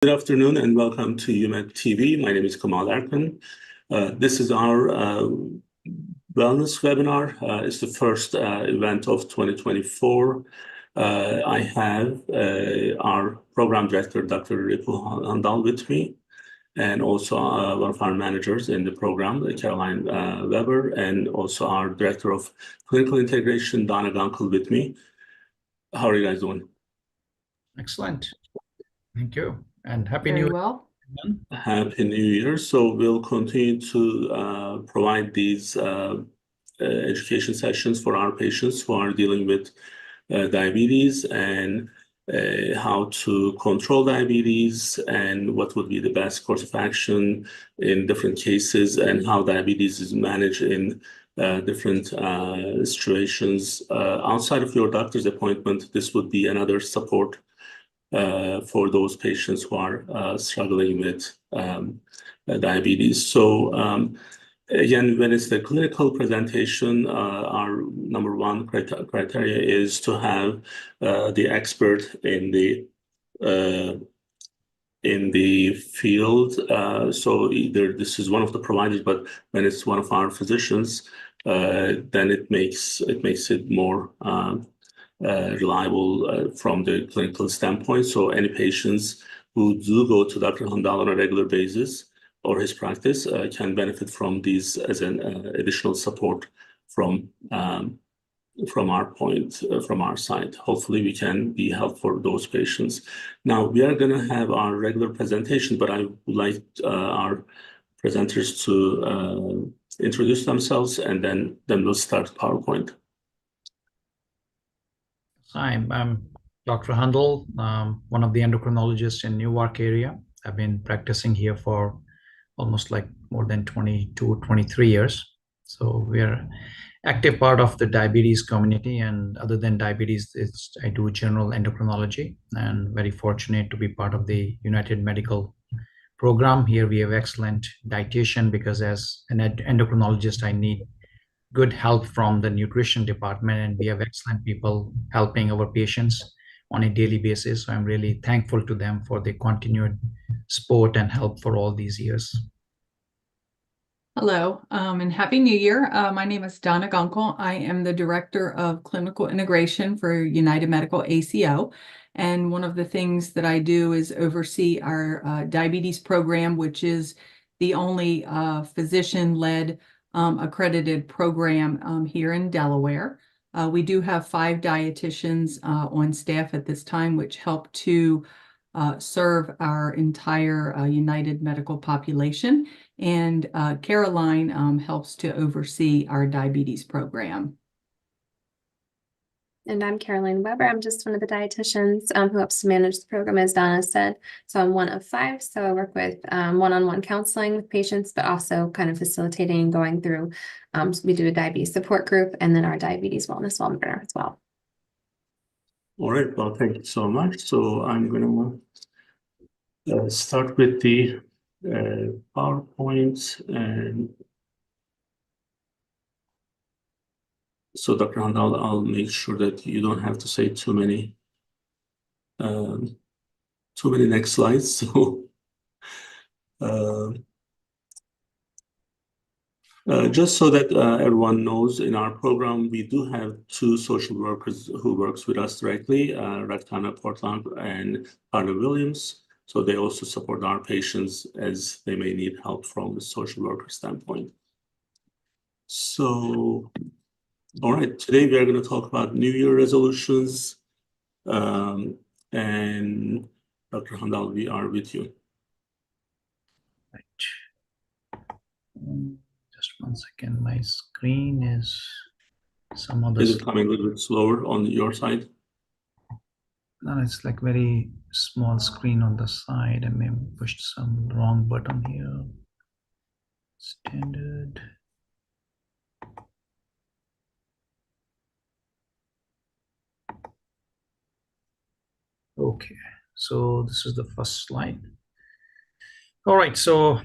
Good afternoon and welcome to UnitedTV. My name is Kamal Arkan. This is our wellness webinar. It's the first event of 2024. I have our program director, Dr. Hundal, with me, and also one of our managers in the program, Caroline Weber, and also our director of clinical integration, Donna Gunkel, with me. How are you guys doing? Excellent. Thank you. And Happy New Year. Happy New Year. So we'll continue to provide these education sessions for our patients who are dealing with diabetes and how to control diabetes and what would be the best course of action in different cases and how diabetes is managed in different situations. Outside of your doctor's appointment, this would be another support for those patients who are struggling with diabetes. So again, when it's the clinical presentation, our number one criteria is to have the expert in the field. So either this is one of the providers, but when it's one of our physicians, then it makes it more reliable from the clinical standpoint. So any patients who do go to Dr. Hundal on a regular basis or his practice can benefit from these as an additional support from our side. Hopefully we can be helpful for those patients. Now we are going to have our regular presentation, but I would like our presenters to introduce themselves, and then we'll start PowerPoint. Hi, I'm Dr. Hundal, one of the endocrinologists in Newark area. I've been practicing here for almost like more than 22, 23 years. So we are active part of the diabetes community, and other than diabetes, I do general endocrinology, and very fortunate to be part of the United Medical program. Here we have excellent dietitian, because as an endocrinologist, I need good help from the nutrition department, and we have excellent people helping our patients on a daily basis. So I'm really thankful to them for the continued support and help for all these years. Hello, and Happy New Year. My name is Donna Gunkel. I am the Director of Clinical Integration for United Medical ACO. And one of the things that I do is oversee our diabetes program, which is the only physician-led accredited program here in Delaware. We do have 5 dietitians on staff at this time, which help to serve our entire United Medical population. And Caroline helps to oversee our diabetes program. And I'm Caroline Weber. I'm just one of the dietitians who helps to manage the program, as Donna said. So I'm one of 5. So I work with one-on-one counseling with patients, but also kind of facilitating and going through. So we do a diabetes support group, and then our diabetes wellness webinar as well. All right. Well, thank you so much. So I'm going to start with the PowerPoint. And so Dr. Hundal, I'll make sure that you don't have to say too many next slides. So just so that everyone knows, in our program, we do have 2 social workers who works with us directly, Raktana Portland and Carter Williams. So they also support our patients as they may need help from the social worker standpoint. So, all right, today we are going to talk about New Year resolutions. And Dr. Hundal, we are with you. Right. Just one second. My screen is some other. Is it coming a little bit slower on your side? No, it's like very small screen on the side. I may have pushed some wrong button here. Standard. Okay, so this is the first slide. All right, so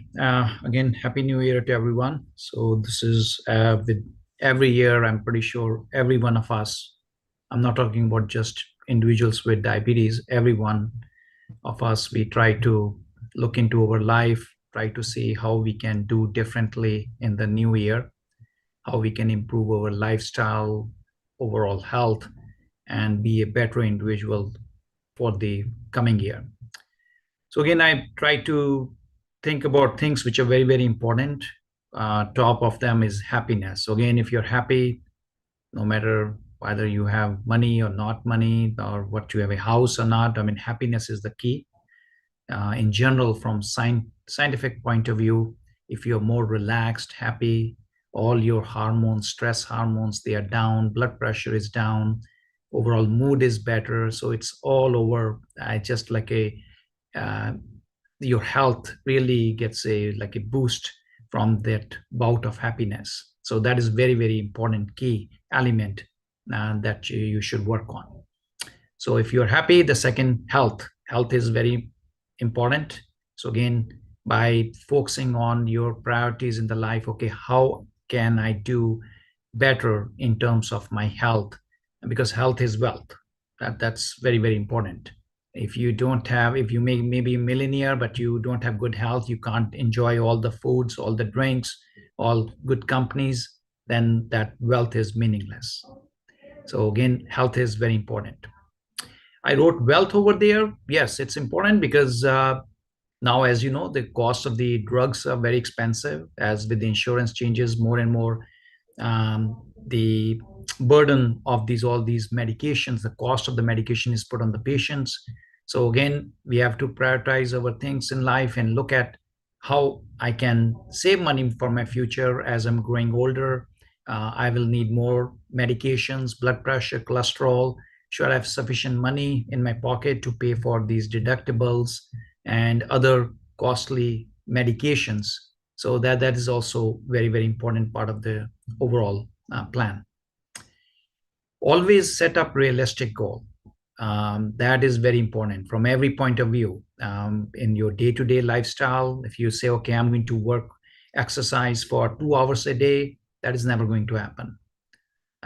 again, Happy New Year to everyone. So this is with every year, I'm pretty sure every one of us, I'm not talking about just individuals with diabetes, everyone of us, we try to look into our life, try to see how we can do differently in the new year, how we can improve our lifestyle, overall health, and be a better individual for the coming year. So again, I try to think about things which are very, very important. Top of them is happiness. So again, if you're happy, no matter whether you have money or not money, or what you have a house or not, I mean, happiness is the key. In general, from scientific point of view, if you're more relaxed, happy, all your hormones, stress hormones, they are down, blood pressure is down, overall mood is better. So it's all over. Just like your health really gets like a boost from that bout of happiness. So that is very, very important key element that you should work on. So if you're happy, the second, health is very important. So again, by focusing on your priorities in the life, okay, how can I do better in terms of my health? Because health is wealth. That's very, very important. If you may be a millionaire, but you don't have good health, you can't enjoy all the foods, all the drinks, all good companies, then that wealth is meaningless. So again, health is very important. I wrote wealth over there. Yes, it's important because now, as you know, the cost of the drugs are very expensive. As with the insurance changes more and more, the burden of all these medications, the cost of the medication is put on the patients. So again, we have to prioritize our things in life and look at how I can save money for my future. As I'm growing older, I will need more medications, blood pressure, cholesterol. Should I have sufficient money in my pocket to pay for these deductibles and other costly medications? So that is also very, very important part of the overall plan. Always set up realistic goal. That is very important from every point of view. In your day-to-day lifestyle, if you say, okay, I'm going to exercise for 2 hours a day, that is never going to happen.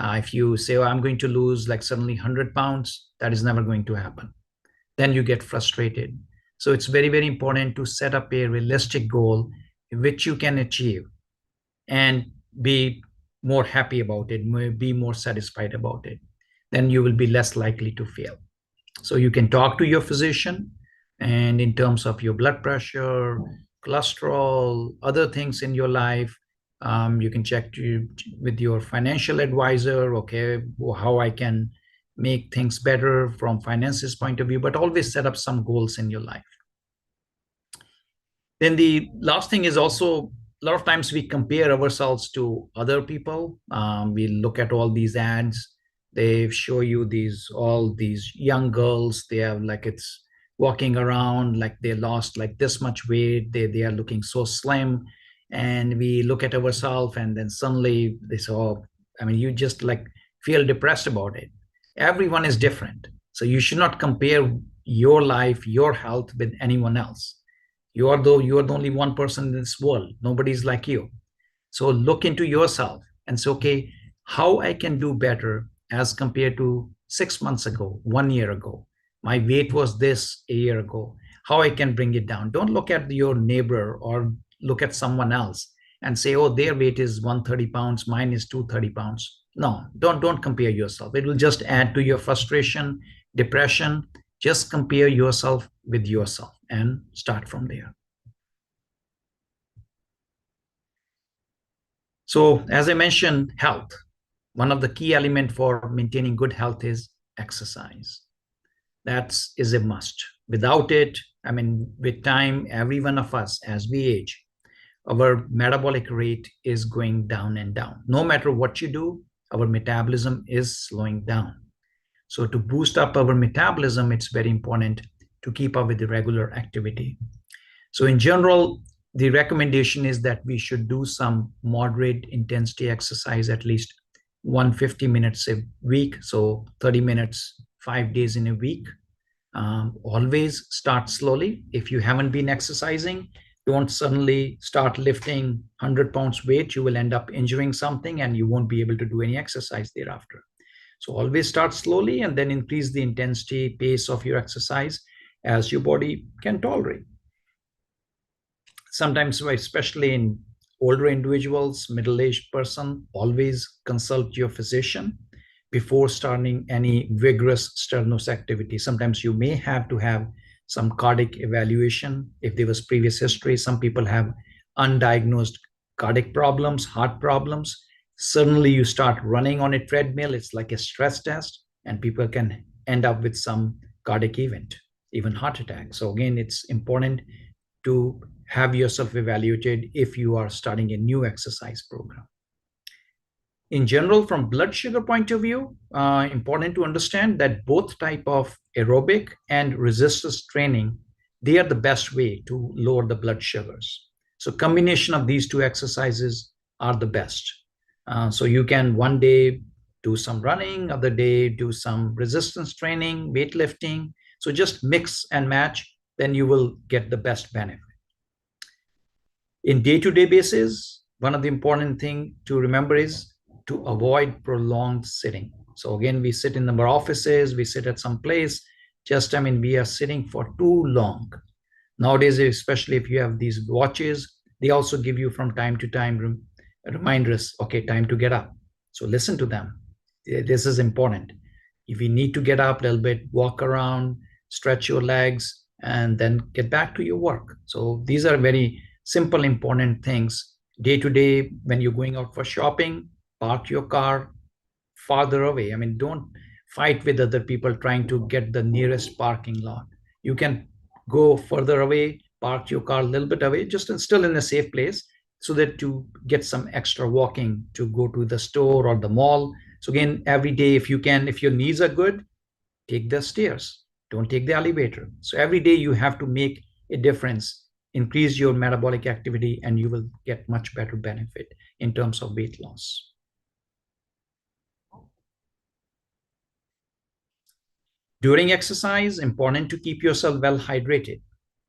If you say, oh, I'm going to lose like suddenly 100 pounds, that is never going to happen. Then you get frustrated. So it's very, very important to set up a realistic goal which you can achieve and be more happy about it, be more satisfied about it. Then you will be less likely to fail. So you can talk to your physician, and in terms of your blood pressure, cholesterol, other things in your life, you can check with your financial advisor, okay, how I can make things better from finances point of view, but always set up some goals in your life. Then the last thing is also, a lot of times we compare ourselves to other people. We look at all these ads. They show you all these young girls. They have it's walking around like they lost like this much weight. They are looking so slim. And we look at ourselves and then suddenly they say, oh, I mean, you just feel depressed about it. Everyone is different. So you should not compare your life, your health with anyone else. You are the only one person in this world. Nobody's like you. So look into yourself and say, okay, how I can do better as compared to 6 months ago, 1 year ago. My weight was this a year ago. How I can bring it down. Don't look at your neighbor or look at someone else and say, oh, their weight is 130 pounds, mine is 230 pounds. No, don't compare yourself. It will just add to your frustration, depression. Just compare yourself with yourself and start from there. So as I mentioned, health. One of the key elements for maintaining good health is exercise. That is a must. Without it, I mean, with time, every one of us, as we age, our metabolic rate is going down and down. No matter what you do, our metabolism is slowing down. So to boost up our metabolism, it's very important to keep up with the regular activity. So in general, the recommendation is that we should do some moderate intensity exercise, at least 150 minutes a week. So 30 minutes, 5 days in a week. Always start slowly. If you haven't been exercising, don't suddenly start lifting 100 pounds weight. You will end up injuring something and you won't be able to do any exercise thereafter. So always start slowly and then increase the intensity, pace of your exercise. as your body can tolerate. Sometimes, especially in older individuals, middle-aged person, always consult your physician before starting any vigorous strenuous activity. Sometimes you may have to have some cardiac evaluation if there was previous history. Some people have undiagnosed cardiac problems, heart problems. Suddenly you start running on a treadmill, it's like a stress test, and people can end up with some cardiac event, even heart attack. So again, it's important to have yourself evaluated if you are starting a new exercise program. In general, from blood sugar point of view, important to understand that both type of aerobic and resistance training, they are the best way to lower the blood sugars. So combination of these two exercises are the best. So you can one day do some running, other day do some resistance training, weightlifting. So just mix and match, then you will get the best benefit. In day-to-day basis, one of the important thing to remember is to avoid prolonged sitting. So again, we sit in our offices, we sit at some place, we are sitting for too long. Nowadays, especially if you have these watches, they also give you from time to time reminders, okay, time to get up. So listen to them. This is important. If you need to get up a little bit, walk around, stretch your legs, and then get back to your work. So these are very simple, important things. Day to day, when you're going out for shopping, park your car farther away. Don't fight with other people trying to get the nearest parking lot. You can go further away, park your car a little bit away, just still in a safe place, so that you get some extra walking to go to the store or the mall. So again, every day, if you can, if your knees are good, take the stairs. Don't take the elevator. So every day you have to make a difference, increase your metabolic activity, and you will get much better benefit in terms of weight loss. During exercise, important to keep yourself well hydrated.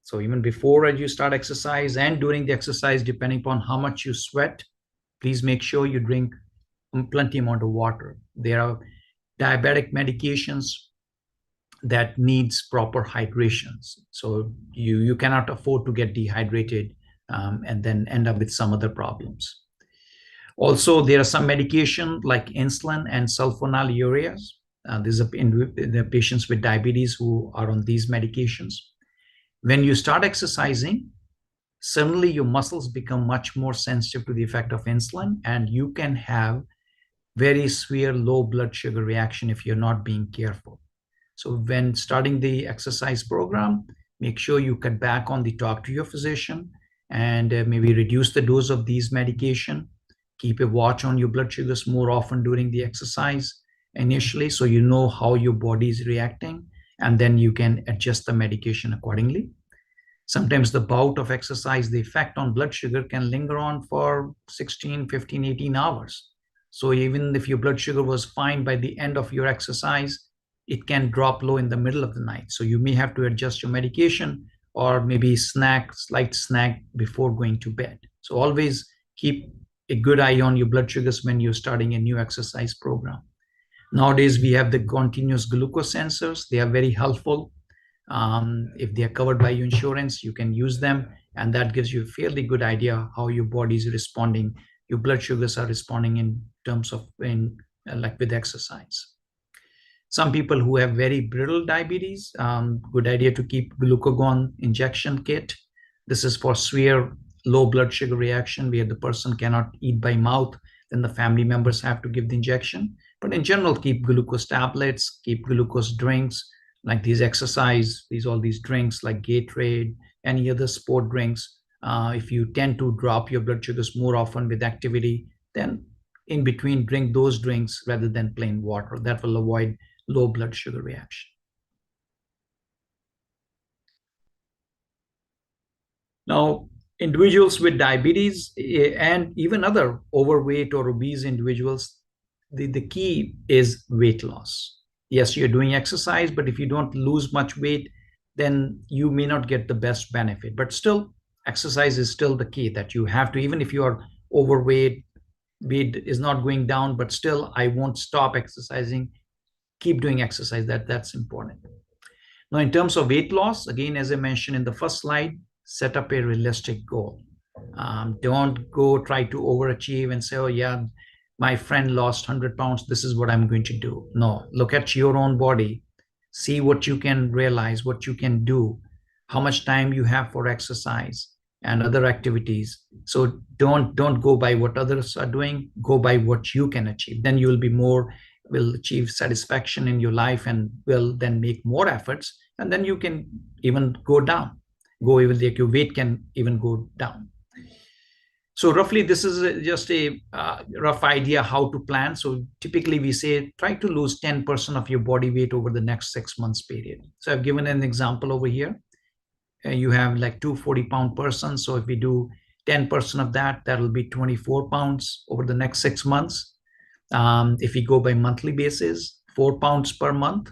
So even before you start exercise and during the exercise, depending upon how much you sweat, please make sure you drink plenty amount of water. There are diabetic medications that needs proper hydrations. So you cannot afford to get dehydrated and then end up with some other problems. Also, there are some medication like insulin and sulfonylureas. These are in the patients with diabetes who are on these medications. When you start exercising, suddenly your muscles become much more sensitive to the effect of insulin, and you can have very severe low blood sugar reaction if you're not being careful. So when starting the exercise program, make sure you cut back on the talk to your physician and maybe reduce the dose of these medication. Keep a watch on your blood sugars more often during the exercise initially, so you know how your body is reacting, and then you can adjust the medication accordingly. Sometimes the bout of exercise, the effect on blood sugar can linger on for 16, 15, 18 hours. So even if your blood sugar was fine by the end of your exercise, it can drop low in the middle of the night. So you may have to adjust your medication or maybe slight snack before going to bed. So always keep a good eye on your blood sugars when you're starting a new exercise program. Nowadays, we have the continuous glucose sensors. They are very helpful. If they are covered by your insurance, you can use them, and that gives you a fairly good idea how your body is responding. Your blood sugars are responding in terms of like with exercise. Some people who have very brittle diabetes, good idea to keep glucagon injection kit. This is for severe low blood sugar reaction where the person cannot eat by mouth, then the family members have to give the injection. But in general, keep glucose tablets, keep glucose drinks, like all these drinks like Gatorade, any other sport drinks. If you tend to drop your blood sugars more often with activity, then in between drink those drinks rather than plain water. That will avoid low blood sugar reaction. Now, individuals with diabetes and even other overweight or obese individuals, the key is weight loss. Yes, you're doing exercise, but if you don't lose much weight, then you may not get the best benefit. But still, exercise is still the key that you have to, even if you are overweight, weight is not going down, but still, I won't stop exercising. Keep doing exercise. That's important. Now, in terms of weight loss, again, as I mentioned in the first slide, set up a realistic goal. Don't go try to overachieve and say, oh yeah, my friend lost 100 pounds. This is what I'm going to do. No, look at your own body, see what you can realize, what you can do, how much time you have for exercise and other activities. So don't go by what others are doing, go by what you can achieve. Then you will achieve satisfaction in your life and will then make more efforts. And then you can even go down, like your weight can even go down. So roughly, this is just a rough idea how to plan. So typically we say, try to lose 10% of your body weight over the next 6 months period. So I've given an example over here. You have like 240-pound person. So if we do 10% of that, that'll be 24 pounds over the next 6 months. If we go by monthly basis, 4 pounds per month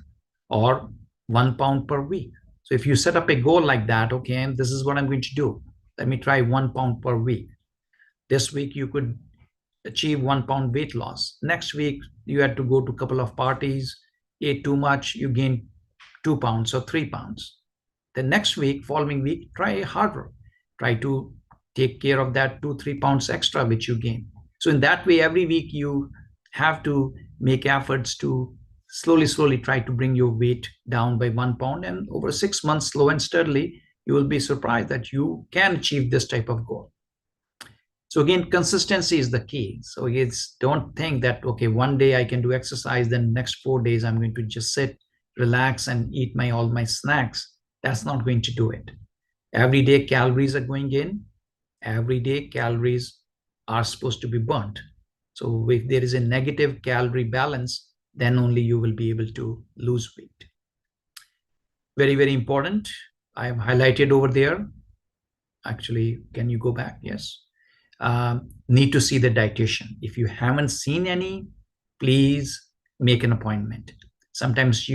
or 1 pound per week. So if you set up a goal like that, okay, and this is what I'm going to do. Let me try 1 pound per week. This week you could achieve 1 pound weight loss. Next week, you had to go to a couple of parties, ate too much, you gained 2 pounds or 3 pounds. The next week, following week, try harder. Try to take care of that 2-3 pounds extra which you gain. So in that way, every week you have to make efforts to slowly try to bring your weight down by 1 pound. And over 6 months, slow and steadily, you will be surprised that you can achieve this type of goal. So again, consistency is the key. So it's don't think that, okay, one day I can do exercise, then next 4 days I'm going to just sit, relax and eat all my snacks. That's not going to do it. Every day calories are going in. Every day calories are supposed to be burnt. So if there is a negative calorie balance, then only you will be able to lose weight. Very, very important. I have highlighted over there. Actually, can you go back? Yes. Need to see the dietitian. If you haven't seen any, please make an appointment. Sometimes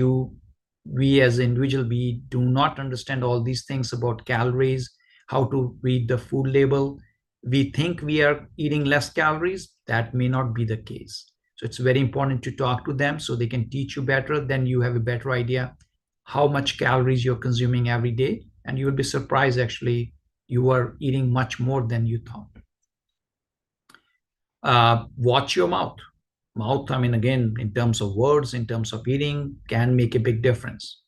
we as an individual, we do not understand all these things about calories, how to read the food label. We think we are eating less calories. That may not be the case. So it's very important to talk to them so they can teach you better. Then you have a better idea how much calories you're consuming every day. And you will be surprised, actually, you are eating much more than you thought. Watch your mouth. Mouth, I mean, again, in terms of words, in terms of eating, can make a big difference.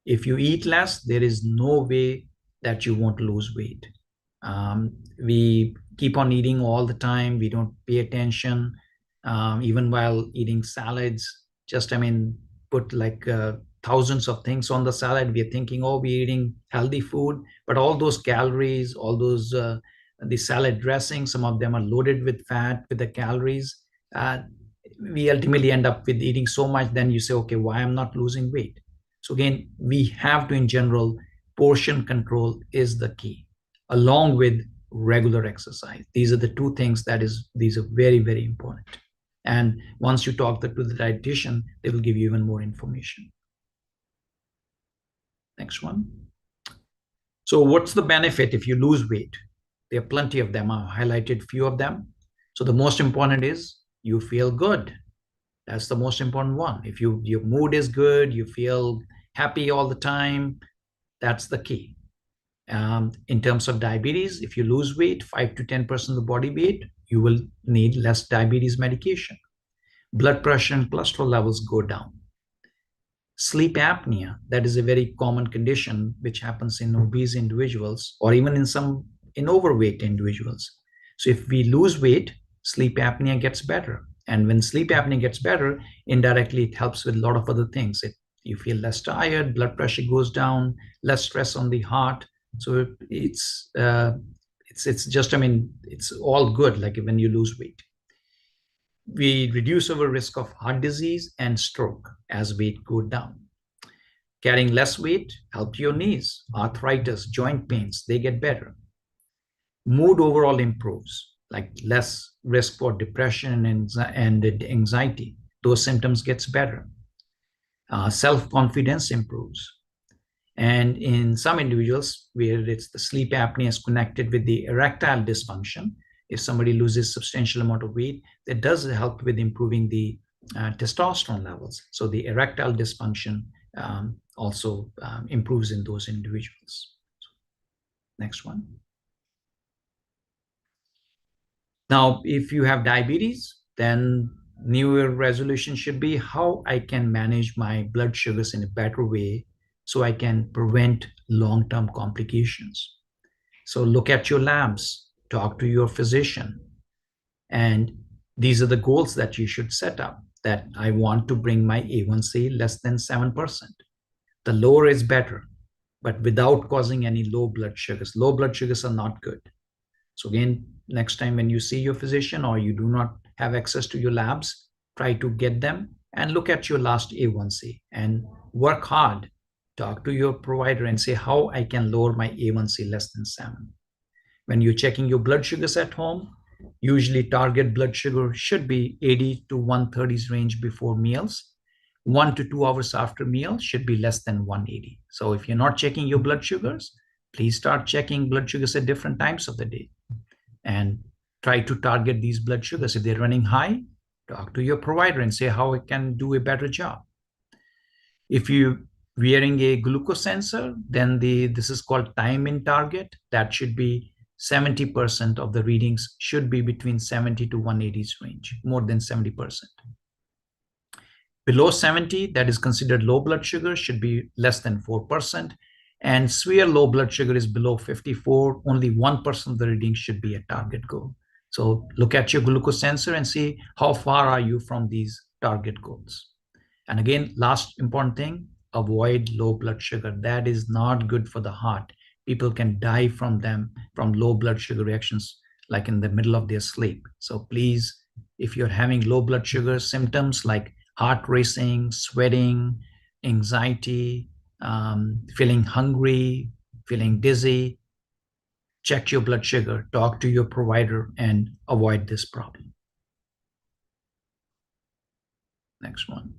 If you eat less, there is no way that you won't lose weight. We keep on eating all the time. We don't pay attention. Even while eating salads, put like thousands of things on the salad. We are thinking, oh, we're eating healthy food, but all those calories, all those the salad dressing, some of them are loaded with fat, with the calories. We ultimately end up with eating so much, then you say, okay, why I'm not losing weight? So again, we have to, in general, portion control is the key, along with regular exercise. These are the two things these are very, very important. And once you talk to the dietitian, they will give you even more information. Next one. So what's the benefit if you lose weight? There are plenty of them. I've highlighted a few of them. So the most important is you feel good. That's the most important one. If your mood is good, you feel happy all the time, that's the key. In terms of diabetes, if you lose weight, 5 to 10% of the body weight, you will need less diabetes medication. Blood pressure and cholesterol levels go down. Sleep apnea, that is a very common condition which happens in obese individuals or even in overweight individuals. So if we lose weight, sleep apnea gets better. And when sleep apnea gets better, indirectly it helps with a lot of other things. You feel less tired, blood pressure goes down, less stress on the heart. So it's all good, like when you lose weight. We reduce our risk of heart disease and stroke as weight goes down. Carrying less weight helps your knees, arthritis, joint pains, they get better. Mood overall improves, like less risk for depression and anxiety. Those symptoms gets better. Self-confidence improves. And in some individuals where it's the sleep apnea is connected with the erectile dysfunction, if somebody loses substantial amount of weight, that does help with improving the testosterone levels. So the erectile dysfunction also improves in those individuals. Next one. Now, if you have diabetes, then New Year resolution should be how I can manage my blood sugars in a better way so I can prevent long-term complications. So look at your labs, talk to your physician, and these are the goals that you should set up, that I want to bring my A1C less than 7%. The lower is better, but without causing any low blood sugars. Low blood sugars are not good. So again, next time when you see your physician or you do not have access to your labs, try to get them and look at your last A1C and work hard. Talk to your provider and say how I can lower my A1C less than 7. When you're checking your blood sugars at home, usually target blood sugar should be 80 to 130s range before meals. 1 to 2 hours after meal should be less than 180. So if you're not checking your blood sugars, please start checking blood sugars at different times of the day and try to target these blood sugars. If they're running high, talk to your provider and say how it can do a better job. If you're wearing a glucose sensor, then this is called time in target. That should be 70% of the readings should be between 70 to 180s range, more than 70%. Below 70, that is considered low blood sugar, should be less than 4%. And severe low blood sugar is below 54, only 1% of the reading should be a target goal. So look at your glucose sensor and see how far are you from these target goals. And again, last important thing, avoid low blood sugar. That is not good for the heart. People can die from low blood sugar reactions, like in the middle of their sleep. So please, if you're having low blood sugar symptoms like heart racing, sweating, anxiety, feeling hungry, feeling dizzy, check your blood sugar, talk to your provider, and avoid this problem. Next one.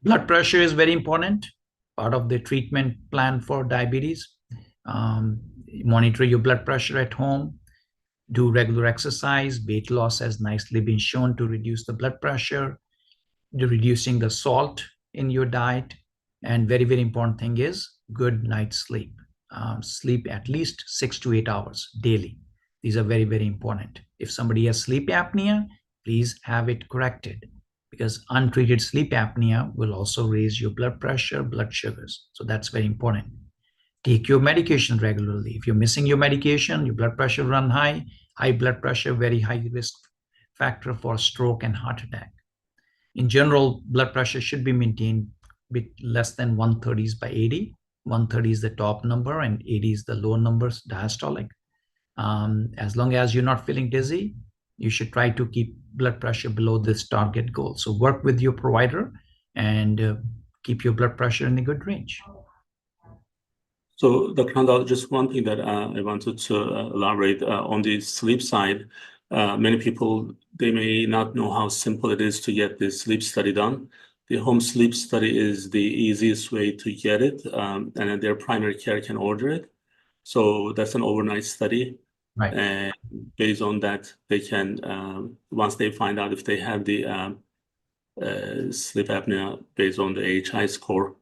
Blood pressure is very important, part of the treatment plan for diabetes. Monitor your blood pressure at home, do regular exercise. Weight loss has nicely been shown to reduce the blood pressure, reducing the salt in your diet. And very, very important thing is good night's sleep. Sleep at least 6 to 8 hours daily. These are very, very important. If somebody has sleep apnea, please have it corrected, because untreated sleep apnea will also raise your blood pressure, blood sugars. So that's very important. Take your medication regularly. If you're missing your medication, your blood pressure run high. High blood pressure, very high risk factor for stroke and heart attack. In general, blood pressure should be maintained with less than 130s by 80. 130 is the top number and 80 is the lower numbers, diastolic. As long as you're not feeling dizzy, you should try to keep blood pressure below this target goal. So work with your provider and keep your blood pressure in a good range. So, Dr. Hundal, just one thing that I wanted to elaborate on the sleep side. Many people, they may not know how simple it is to get the sleep study done. The home sleep study is the easiest way to get it, and then their primary care can order it. So that's an overnight study. Right. And based on that, they can, once they find out if they have the sleep apnea based on the AHI score,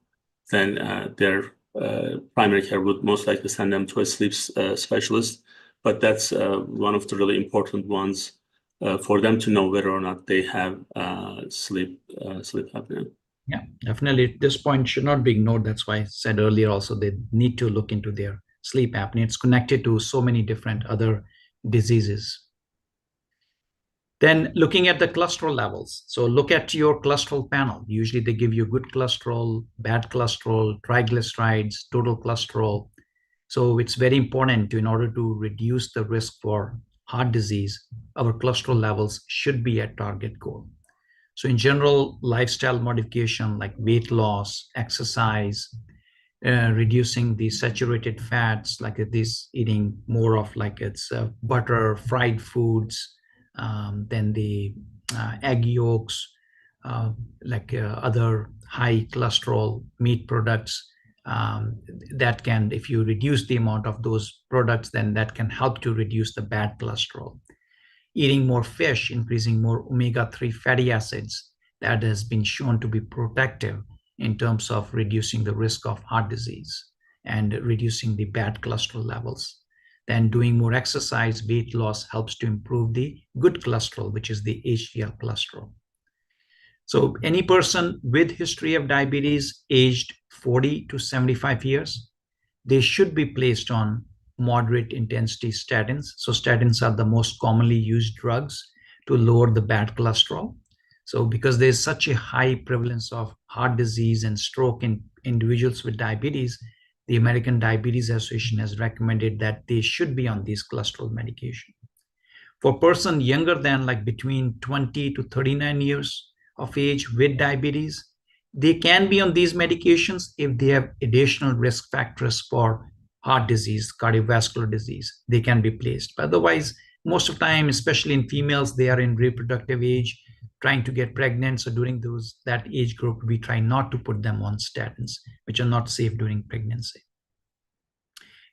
then their primary care would most likely send them to a sleep specialist. But that's one of the really important ones for them to know whether or not they have sleep apnea. Yeah, definitely. This point should not be ignored. That's why I said earlier also they need to look into their sleep apnea. It's connected to so many different other diseases. Then looking at the cholesterol levels. So look at your cholesterol panel. Usually they give you good cholesterol, bad cholesterol, triglycerides, total cholesterol. So it's very important in order to reduce the risk for heart disease, our cholesterol levels should be at target goal. So in general, lifestyle modification like weight loss, exercise, reducing the saturated fats, like this, eating more of like it's butter, fried foods, then the egg yolks, other high cholesterol meat products, that can, if you reduce the amount of those products, then that can help to reduce the bad cholesterol. Eating more fish, increasing more omega-3 fatty acids, that has been shown to be protective in terms of reducing the risk of heart disease and reducing the bad cholesterol levels. Then doing more exercise, weight loss helps to improve the good cholesterol, which is the HDL cholesterol. So any person with history of diabetes aged 40 to 75 years, they should be placed on moderate intensity statins. So statins are the most commonly used drugs to lower the bad cholesterol. So because there's such a high prevalence of heart disease and stroke in individuals with diabetes, the American Diabetes Association has recommended that they should be on these cholesterol medication. For a person younger than like between 20 to 39 years of age with diabetes, they can be on these medications if they have additional risk factors for heart disease, cardiovascular disease. They can be placed. But otherwise, most of the time, especially in females, they are in reproductive age, trying to get pregnant. So during that age group, we try not to put them on statins, which are not safe during pregnancy.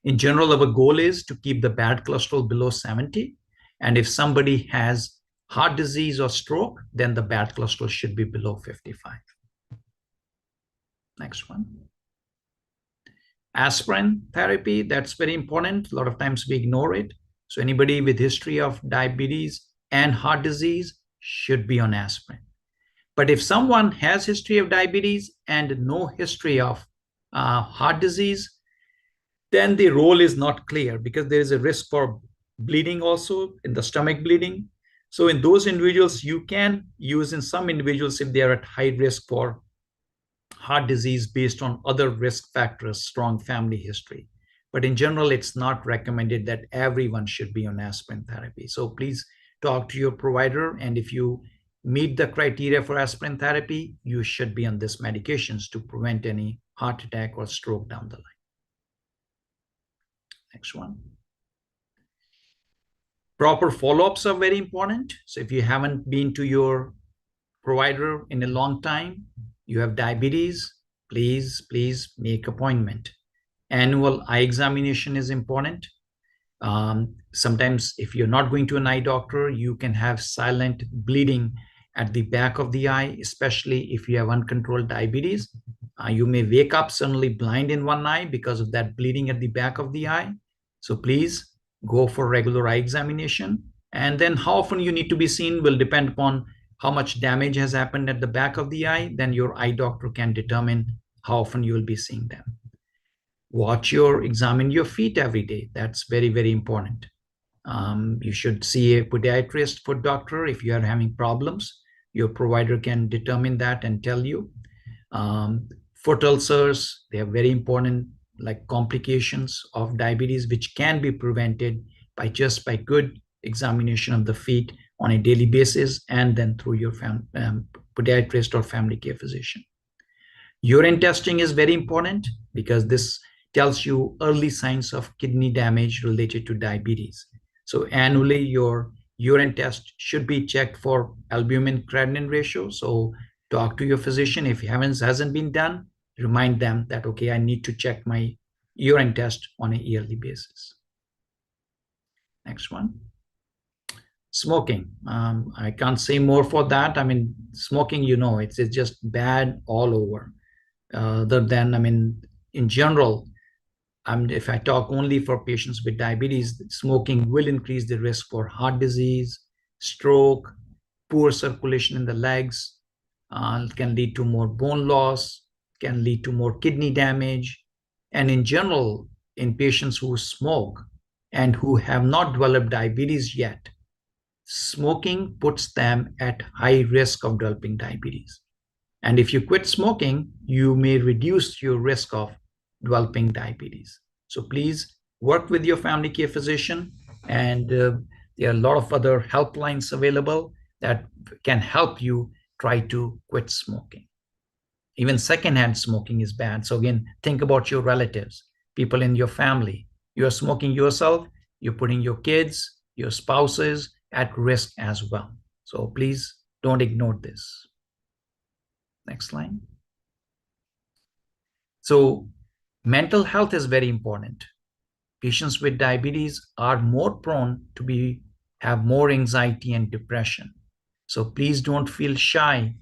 In general, our goal is to keep the bad cholesterol below 70. And if somebody has heart disease or stroke, then the bad cholesterol should be below 55. Next one. Aspirin therapy, that's very important. A lot of times we ignore it. So anybody with history of diabetes and heart disease should be on aspirin. But if someone has history of diabetes and no history of heart disease, then the role is not clear because there is a risk for bleeding also in the stomach bleeding. So in those individuals, you can use in some individuals if they are at high risk for heart disease based on other risk factors, strong family history. But in general, it's not recommended that everyone should be on aspirin therapy. So please talk to your provider. And if you meet the criteria for aspirin therapy, you should be on these medications to prevent any heart attack or stroke down the line. Next one. Proper follow-ups are very important. So if you haven't been to your provider in a long time, you have diabetes, please make appointment. Annual eye examination is important. Sometimes if you're not going to an eye doctor, you can have silent bleeding at the back of the eye, especially if you have uncontrolled diabetes. You may wake up suddenly blind in one eye because of that bleeding at the back of the eye. So please go for regular eye examination. And then how often you need to be seen will depend upon how much damage has happened at the back of the eye. Then your eye doctor can determine how often you will be seeing them. Examine your feet every day. That's very, very important. You should see a podiatrist, foot doctor if you are having problems. Your provider can determine that and tell you. Foot ulcers, they are very important, like complications of diabetes, which can be prevented by good examination of the feet on a daily basis and then through your podiatrist or family care physician. Urine testing is very important because this tells you early signs of kidney damage related to diabetes. So annually, your urine test should be checked for albumin-creatinine ratio. So talk to your physician. If it hasn't been done, remind them that, okay, I need to check my urine test on a yearly basis. Next one. Smoking. I can't say more for that. I mean, smoking, it's just bad all over. Other than, in general, if I talk only for patients with diabetes, smoking will increase the risk for heart disease, stroke, poor circulation in the legs, can lead to more bone loss, can lead to more kidney damage. And in general, in patients who smoke and who have not developed diabetes yet, smoking puts them at high risk of developing diabetes. And if you quit smoking, you may reduce your risk of developing diabetes. So please work with your family care physician, and there are a lot of other helplines available that can help you try to quit smoking. Even secondhand smoking is bad. So again, think about your relatives, people in your family. You're smoking yourself, you're putting your kids, your spouses at risk as well. So please don't ignore this. Next slide. So mental health is very important. Patients with diabetes are more prone to have more anxiety and depression. So please don't feel shy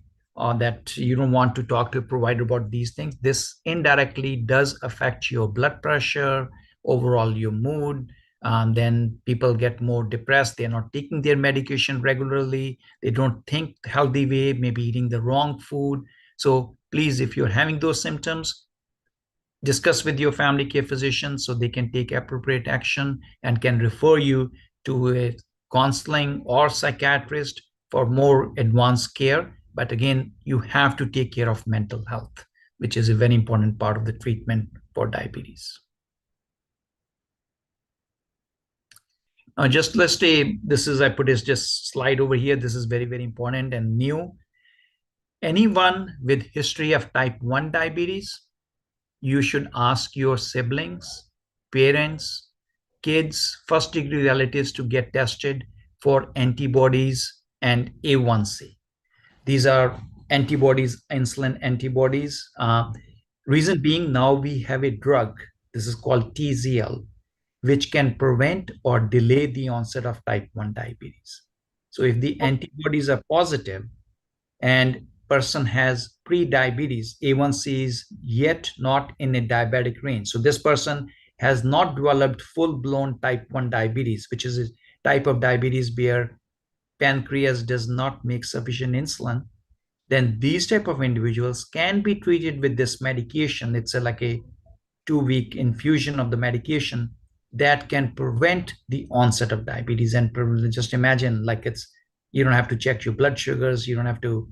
that you don't want to talk to a provider about these things, this indirectly does affect your blood pressure, overall your mood. Then people get more depressed. They're not taking their medication regularly. They don't think the healthy way, maybe eating the wrong food. So please, if you're having those symptoms, discuss with your family care physician so they can take appropriate action and can refer you to a counseling or psychiatrist for more advanced care. But again, you have to take care of mental health, which is a very important part of the treatment for diabetes. Just let's say, this is, I put this just slide over here. This is very, very important and new. Anyone with history of type 1 diabetes, you should ask your siblings, parents, kids, first-degree relatives to get tested for antibodies and A1C. These are antibodies, insulin antibodies. Reason being, now we have a drug, this is called TZL, which can prevent or delay the onset of type 1 diabetes. So if the antibodies are positive and person has pre-diabetes, A1C is yet not in a diabetic range. So this person has not developed full-blown type 1 diabetes, which is a type of diabetes where pancreas does not make sufficient insulin. Then these type of individuals can be treated with this medication. It's like a 2-week infusion of the medication that can prevent the onset of diabetes. And just imagine, like, you don't have to check your blood sugars, you don't have to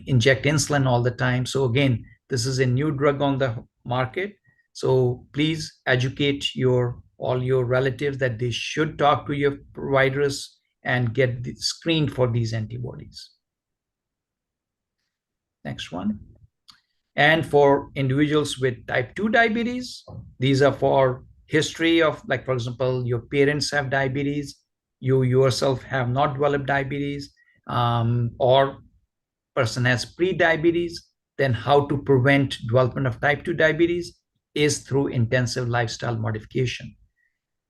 inject insulin all the time. So again, this is a new drug on the market. So please educate all your relatives that they should talk to your providers and get screened for these antibodies. Next one. And for individuals with type 2 diabetes, these are for history of, like, for example, your parents have diabetes, you yourself have not developed diabetes, or person has pre-diabetes. Then how to prevent development of type 2 diabetes is through intensive lifestyle modification.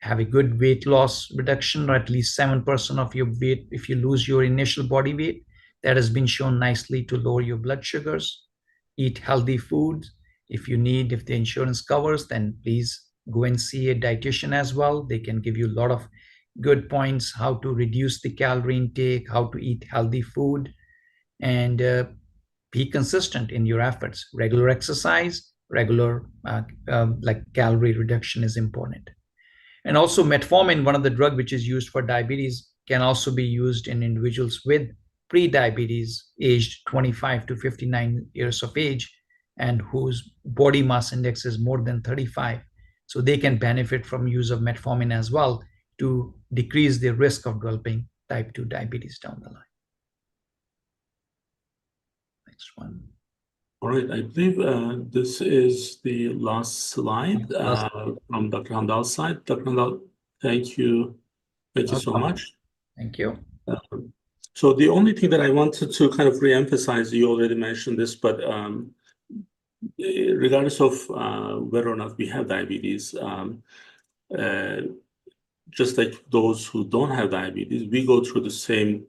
Have a good weight loss reduction, or at least 7% of your weight if you lose your initial body weight. That has been shown nicely to lower your blood sugars. Eat healthy foods. If the insurance covers, then please go and see a dietitian as well. They can give you a lot of good points, how to reduce the calorie intake, how to eat healthy food, and be consistent in your efforts. Regular exercise, regular calorie reduction is important. And also metformin, one of the drug which is used for diabetes, can also be used in individuals with pre-diabetes aged 25 to 59 years of age and whose body mass index is more than 35. So they can benefit from use of metformin as well to decrease the risk of developing type 2 diabetes down the line. Next one. All right, I believe this is the last slide from Dr. Hundal's side. Dr. Hundal, thank you. Thank you so much. Thank you. So the only thing that I wanted to kind of reemphasize, you already mentioned this, but regardless of whether or not we have diabetes, just like those who don't have diabetes, we go through the same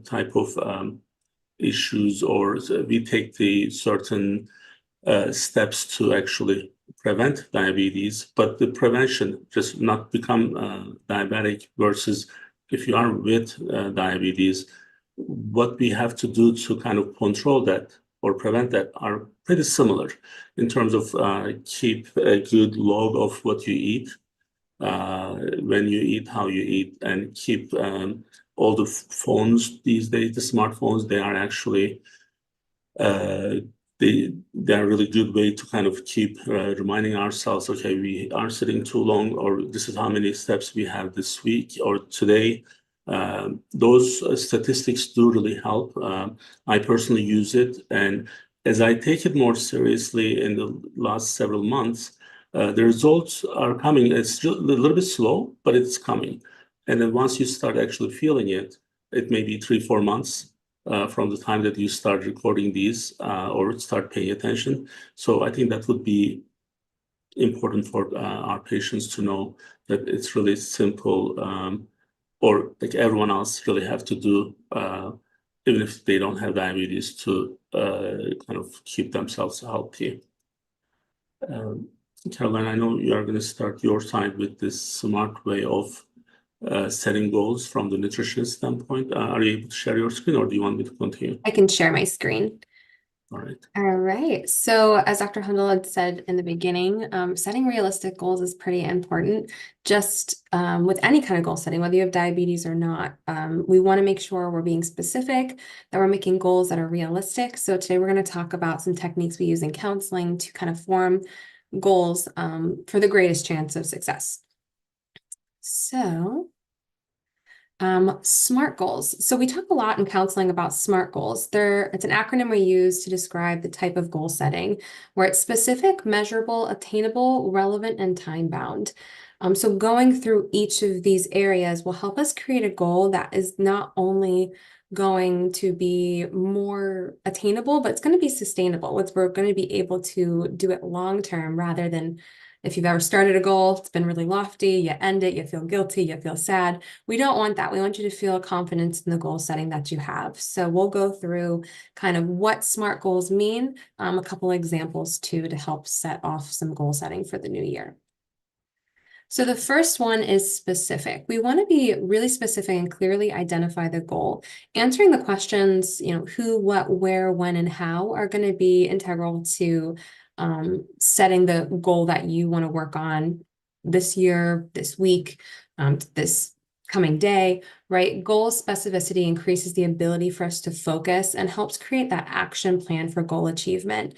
type of issues, or we take the certain steps to actually prevent diabetes, but the prevention, just not become diabetic versus if you are with diabetes, what we have to do to kind of control that or prevent that are pretty similar in terms of keep a good log of what you eat, when you eat, how you eat, and keep all the phones these days, the smartphones, they are actually they are a really good way to kind of keep reminding ourselves, okay, we are sitting too long, or this is how many steps we have this week or today. Those statistics do really help. I personally use it, and as I take it more seriously in the last several months, the results are coming. It's still a little bit slow, but it's coming. And then once you start actually feeling it, it may be 3-4 months from the time that you start recording these or start paying attention. So I think that would be important for our patients to know that it's really simple, or like everyone else really have to do even if they don't have diabetes, to kind of keep themselves healthy. Caroline, I know you are going to start your side with this smart way of setting goals from the nutritionist standpoint. Are you able to share your screen, or do you want me to continue? I can share my screen. All right. All right. So as Dr. Hundal had said in the beginning, setting realistic goals is pretty important. Just with any kind of goal setting, whether you have diabetes or not, we want to make sure we're being specific, that we're making goals that are realistic. So today we're going to talk about some techniques we use in counseling to kind of form goals for the greatest chance of success. So SMART goals. So we talk a lot in counseling about SMART goals. It's an acronym we use to describe the type of goal setting where it's specific, measurable, attainable, relevant, and time-bound. So going through each of these areas will help us create a goal that is not only going to be more attainable, but it's going to be sustainable. We're going to be able to do it long-term rather than if you've ever started a goal, it's been really lofty, you end it, you feel guilty, you feel sad. We don't want that. We want you to feel confidence in the goal setting that you have. So we'll go through kind of what SMART goals mean, a couple examples too, to help set off some goal setting for the new year. So the first one is specific. We want to be really specific and clearly identify the goal. Answering the questions, who, what, where, when, and how are going to be integral to setting the goal that you want to work on this year, this week, this coming day, right? Goal specificity increases the ability for us to focus and helps create that action plan for goal achievement.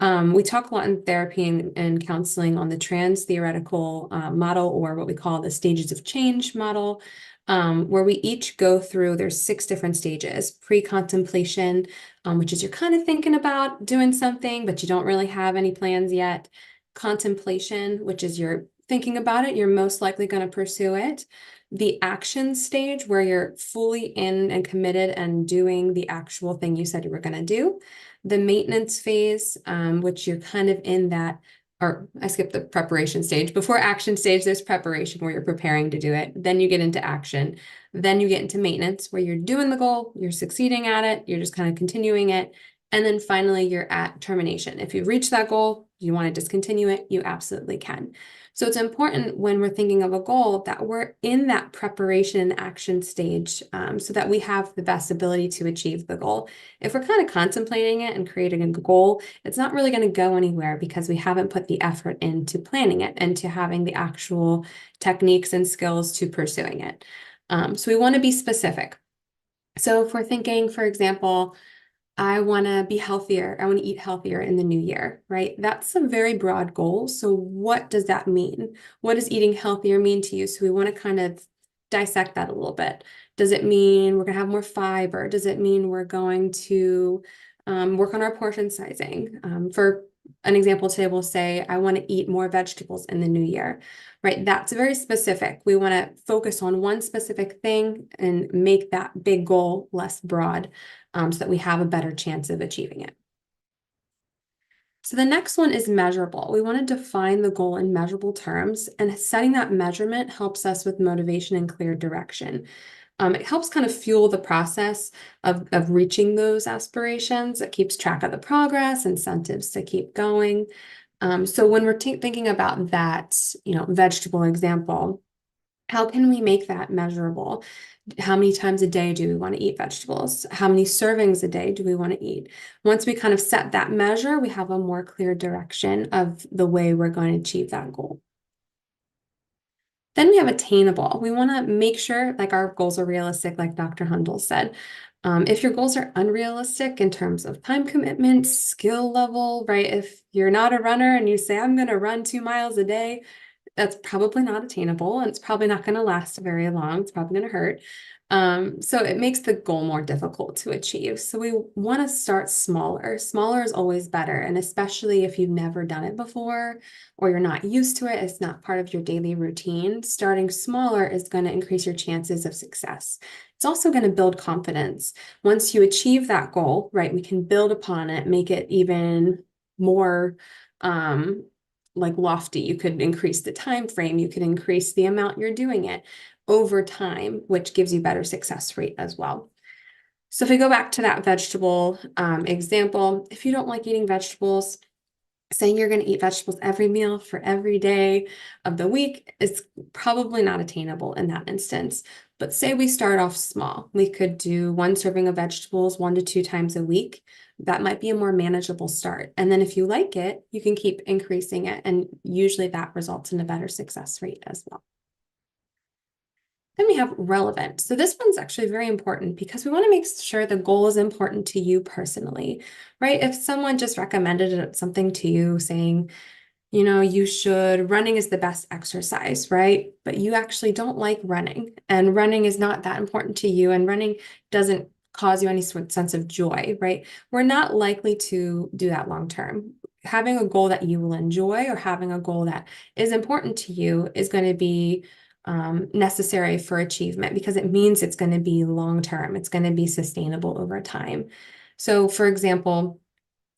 We talk a lot in therapy and counseling on the trans-theoretical model, or what we call the stages of change model, where we each go through, there's 6 different stages. Pre-contemplation, which is you're kind of thinking about doing something, but you don't really have any plans yet. Contemplation, which is you're thinking about it, you're most likely going to pursue it. The action stage, where you're fully in and committed and doing the actual thing you said you were going to do. The maintenance phase, which you're kind of in that, or I skipped the preparation stage. Before action stage, there's preparation where you're preparing to do it. Then you get into action. Then you get into maintenance where you're doing the goal, you're succeeding at it, you're just kind of continuing it. And then finally, you're at termination. If you've reached that goal, you want to discontinue it, you absolutely can. So it's important when we're thinking of a goal that we're in that preparation and action stage so that we have the best ability to achieve the goal. If we're kind of contemplating it and creating a goal, it's not really going to go anywhere because we haven't put the effort into planning it and to having the actual techniques and skills to pursuing it. So we want to be specific. So if we're thinking, for example, I want to be healthier. I want to eat healthier in the new year, right? That's a very broad goal. So what does that mean? What does eating healthier mean to you? So we want to kind of dissect that a little bit. Does it mean we're going to have more fiber? Does it mean we're going to work on our portion sizing? For an example today, we'll say, I want to eat more vegetables in the new year, right? That's very specific. We want to focus on one specific thing and make that big goal less broad so that we have a better chance of achieving it. So the next one is measurable. We want to define the goal in measurable terms, and setting that measurement helps us with motivation and clear direction. It helps kind of fuel the process of reaching those aspirations. It keeps track of the progress, incentives to keep going. So when we're thinking about that, vegetable example, how can we make that measurable? How many times a day do we want to eat vegetables? How many servings a day do we want to eat? Once we kind of set that measure, we have a more clear direction of the way we're going to achieve that goal. Then we have attainable. We want to make sure like our goals are realistic, like Dr. Hundal said. If your goals are unrealistic in terms of time commitment, skill level, right? If you're not a runner and you say, I'm going to run 2 miles a day, that's probably not attainable, and it's probably not going to last very long. It's probably going to hurt. So it makes the goal more difficult to achieve. So we want to start smaller. Smaller is always better. And especially if you've never done it before or you're not used to it, it's not part of your daily routine. Starting smaller is going to increase your chances of success. It's also going to build confidence. Once you achieve that goal, right, we can build upon it, make it even more like lofty. You could increase the time frame. You could increase the amount you're doing it over time, which gives you better success rate as well. So if we go back to that vegetable example, if you don't like eating vegetables, saying you're going to eat vegetables every meal for every day of the week is probably not attainable in that instance. But say we start off small. We could do 1 serving of vegetables 1 to 2 times a week. That might be a more manageable start. And then if you like it, you can keep increasing it. And usually that results in a better success rate as well. Then we have relevant. So this one's actually very important because we want to make sure the goal is important to you personally, right? If someone just recommended something to you saying, you know, running is the best exercise, right? But you actually don't like running and running is not that important to you and running doesn't cause you any sort of sense of joy, right? We're not likely to do that long term. Having a goal that you will enjoy or having a goal that is important to you is going to be necessary for achievement because it means it's going to be long term. It's going to be sustainable over time. So for example,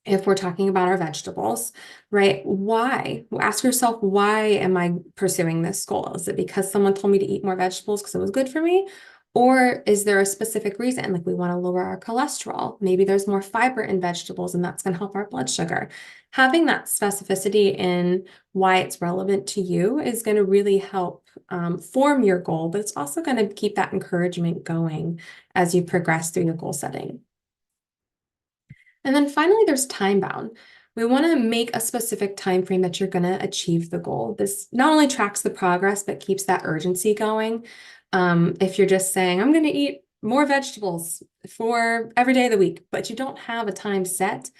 if we're talking about our vegetables, right? Why? Ask yourself, why am I pursuing this goal? Is it because someone told me to eat more vegetables because it was good for me? Or is there a specific reason? Like we want to lower our cholesterol. Maybe there's more fiber in vegetables and that's going to help our blood sugar. Having that specificity in why it's relevant to you is going to really help form your goal, but it's also going to keep that encouragement going as you progress through your goal setting. And then finally, there's time bound. We want to make a specific time frame that you're going to achieve the goal. This not only tracks the progress, but keeps that urgency going. If you're just saying, I'm going to eat more vegetables for every day of the week, but you don't have a time set,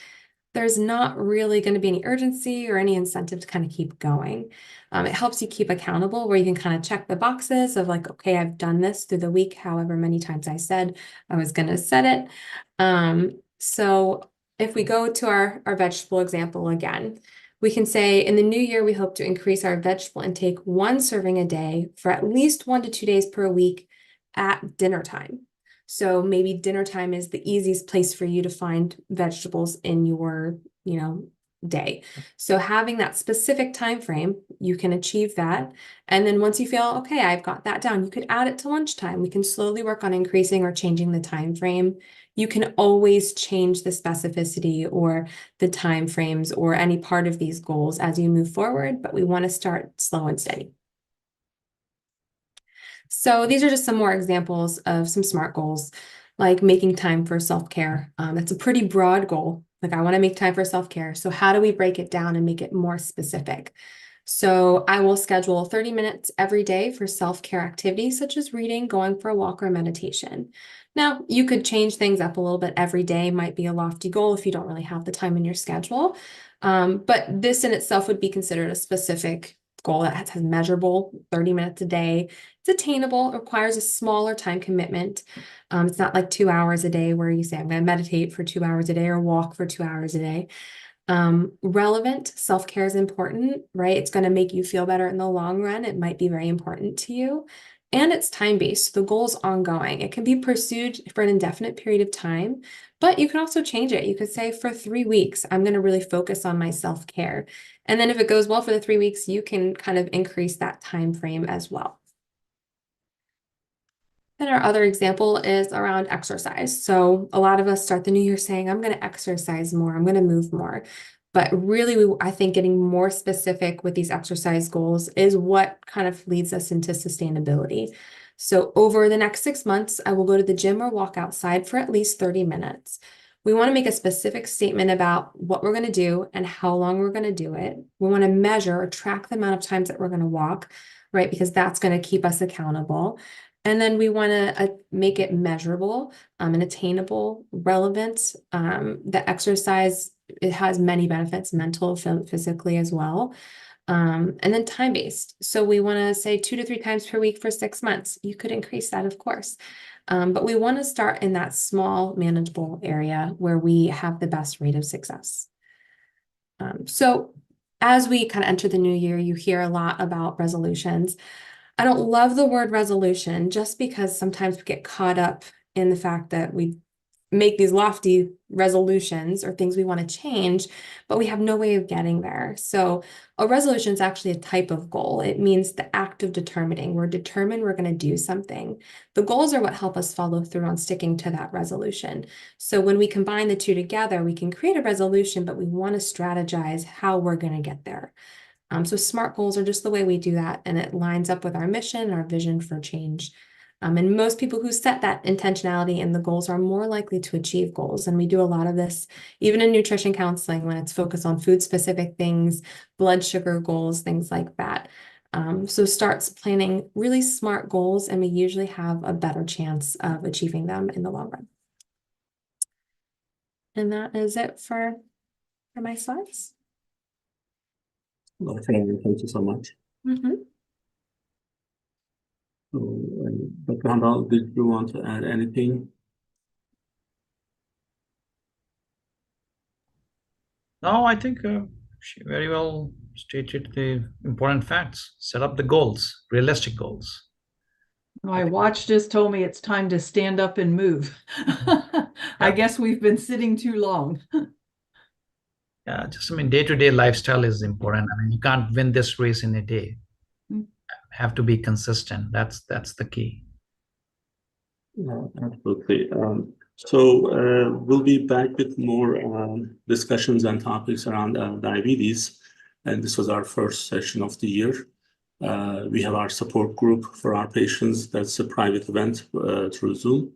there's not really going to be any urgency or any incentive to kind of keep going. It helps you keep accountable where you can kind of check the boxes of like, okay, I've done this through the week, however many times I said I was going to set it. So if we go to our vegetable example again, we can say in the new year, we hope to increase our vegetable intake 1 serving a day for at least 1 to 2 days per week at dinner time. So maybe dinner time is the easiest place for you to find vegetables in your, day. So having that specific time frame, you can achieve that. And then once you feel, okay, I've got that down, you could add it to lunchtime. We can slowly work on increasing or changing the time frame. You can always change the specificity or the time frames or any part of these goals as you move forward, but we want to start slow and steady. So these are just some more examples of some SMART goals, like making time for self-care. That's a pretty broad goal. Like I want to make time for self-care. So how do we break it down and make it more specific? So I will schedule 30 minutes every day for self-care activities such as reading, going for a walk, or meditation. Now, you could change things up a little bit. Every day might be a lofty goal if you don't really have the time in your schedule. But this in itself would be considered a specific goal that has measurable 30 minutes a day. It's attainable, it requires a smaller time commitment. It's not like 2 hours a day where you say, I'm going to meditate for 2 hours a day or walk for 2 hours a day. Relevant self-care is important, right? It's going to make you feel better in the long run. It might be very important to you. And it's time-based. The goal is ongoing. It can be pursued for an indefinite period of time, but you can also change it. You could say for 3 weeks, I'm going to really focus on my self-care. And then if it goes well for the 3 weeks, you can kind of increase that time frame as well. Then our other example is around exercise. So a lot of us start the new year saying, I'm going to exercise more, I'm going to move more. But really, I think getting more specific with these exercise goals is what kind of leads us into sustainability. So over the next 6 months, I will go to the gym or walk outside for at least 30 minutes. We want to make a specific statement about what we're going to do and how long we're going to do it. We want to measure or track the amount of times that we're going to walk, right? Because that's going to keep us accountable. And then we want to make it measurable and attainable, relevant. The exercise, it has many benefits, mental, physically as well. And then time-based. So we want to say 2 to 3 times per week for 6 months. You could increase that, of course. But we want to start in that small, manageable area where we have the best rate of success. So as we kind of enter the new year, you hear a lot about resolutions. I don't love the word resolution just because sometimes we get caught up in the fact that we make these lofty resolutions or things we want to change, but we have no way of getting there. So a resolution is actually a type of goal. It means the act of determining. We're determined we're going to do something. The goals are what help us follow through on sticking to that resolution. So when we combine the two together, we can create a resolution, but we want to strategize how we're going to get there. So SMART goals are just the way we do that, and it lines up with our mission, our vision for change. And most people who set that intentionality and the goals are more likely to achieve goals. And we do a lot of this, even in nutrition counseling, when it's focused on food-specific things, blood sugar goals, things like that. So starts planning really smart goals, and we usually have a better chance of achieving them in the long run. And that is it for my slides. Okay, thank you so much. Mm-hmm. So, Dr. Hundal, did you want to add anything? No, I think she very well stated the important facts. Set up the goals, realistic goals. My watch just told me it's time to stand up and move. I guess we've been sitting too long. Yeah, just I mean, day-to-day lifestyle is important. I mean, you can't win this race in a day. Have to be consistent. That's the key. Yeah, absolutely. So we'll be back with more discussions and topics around diabetes. And this was our first session of the year. We have our support group for our patients. That's a private event through Zoom.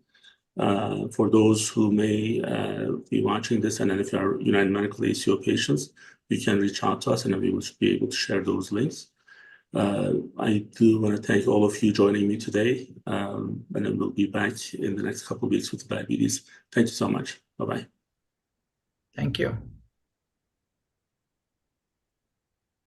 For those who may be watching this, and then if you are United Medical ACO patients, you can reach out to us and we will be able to share those links. I do want to thank all of you joining me today, and then we'll be back in the next couple of weeks with diabetes. Thank you so much. Bye-bye. Thank you.